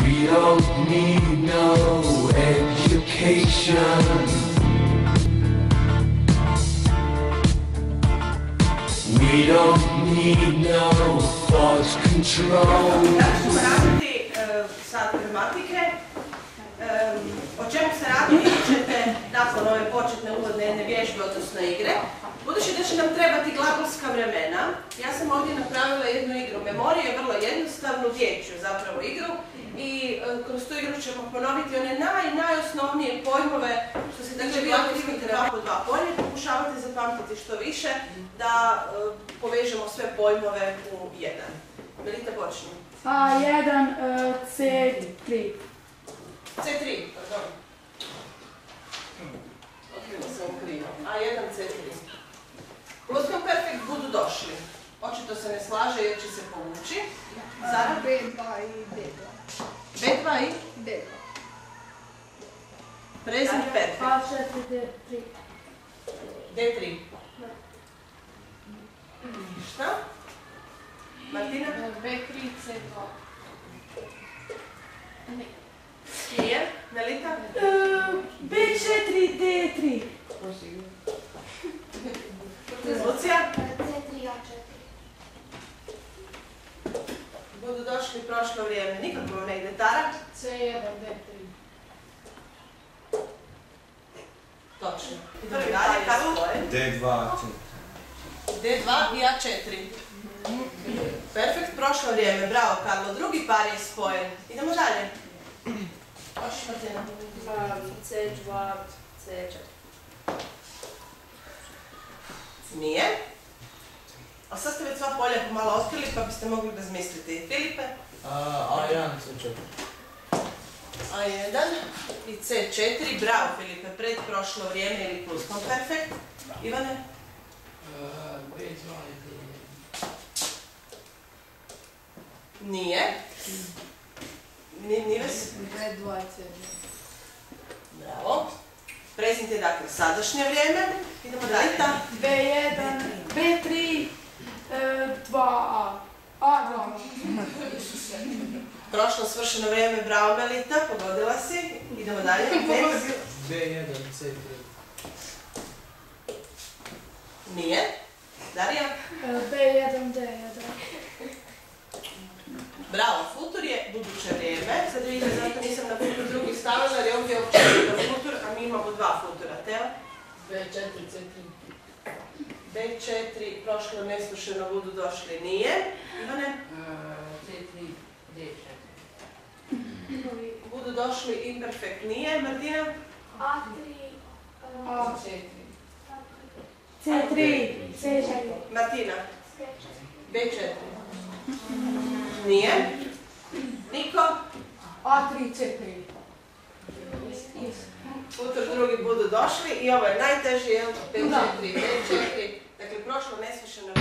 We don't need no education. We don't need no thought control. Danas ćemo raditi sad gramatike. O čemu se radi vidjet ćete nakon ove početne uvodne jedne vježbe, odnosno igre. Budući da će nam trebati glagolska vremena, ja sam ovdje napravila jednu igru. Memorija je vrlo jednostavnu, dječju zapravo igru. I kroz tu igru ćemo ponoviti one najosnovnije pojmove što se tiče glagolskih 2 po 2 polja. Pokušavate zapamtiti što više da povežemo sve pojmove u jedan. Melita, počni. A1, C3. C3, pardon. Otkrila sam krivo. A1, C3. Pluskvamperfekt budu došli. Očito se ne slaže jer će se povući. Zara? B2 i D2. B2 i? D2. Present perfect. A4, D3. D3. Šta? Martina? B3, C2. Nije. Melita? B4, D3. Lucija? C3, A4. Budu došli prošlo vrijeme. Nikako vam ne ide. Tara? C1, D3. Točno. Idemo dalje. Karlo? D2, D2 i A4. Perfekt, prošlo vrijeme. Bravo, Karlo. Drugi par je spojen. Idemo dalje. Hoćeš, Martina? C2, C4. Nije. A sad ste već sva polja pomalo otkrili pa biste mogli razmisliti. Filipe? A1, C4. A1 i C4. Bravo, Filipe. Pred prošlo vrijeme ili pluskvamperfekt. Ivane? B2 i Nije. Nives? B2 i C2. Bravo. Present je dakle sadašnje vrijeme. Idemo dalje. B1, B3, 2A. A2. Prošlo svršeno vrijeme. Bravo, Melita. Pogodila si. Idemo dalje. B1, C3. Nije. Darija? B1, D1. Bravo, futur je buduće vrijeme. Sad vidite, zato nisam na futur drugi stavila, jer je ovdje općenito futur, a mi imamo dva futura. Teo? B4, C3. B4, prošlo nesvršeno, budu došli. Nije. Ivane? C3, D4. Budu došli imperfekt. Nije. Martina? A3, A4. C3, C4. Martina? C4. B4. Nije. Niko? A3, C3. Futur drugi budu došli i ovo je najteži, jel? B4, B4. Dakle, prošlo nesvršeno.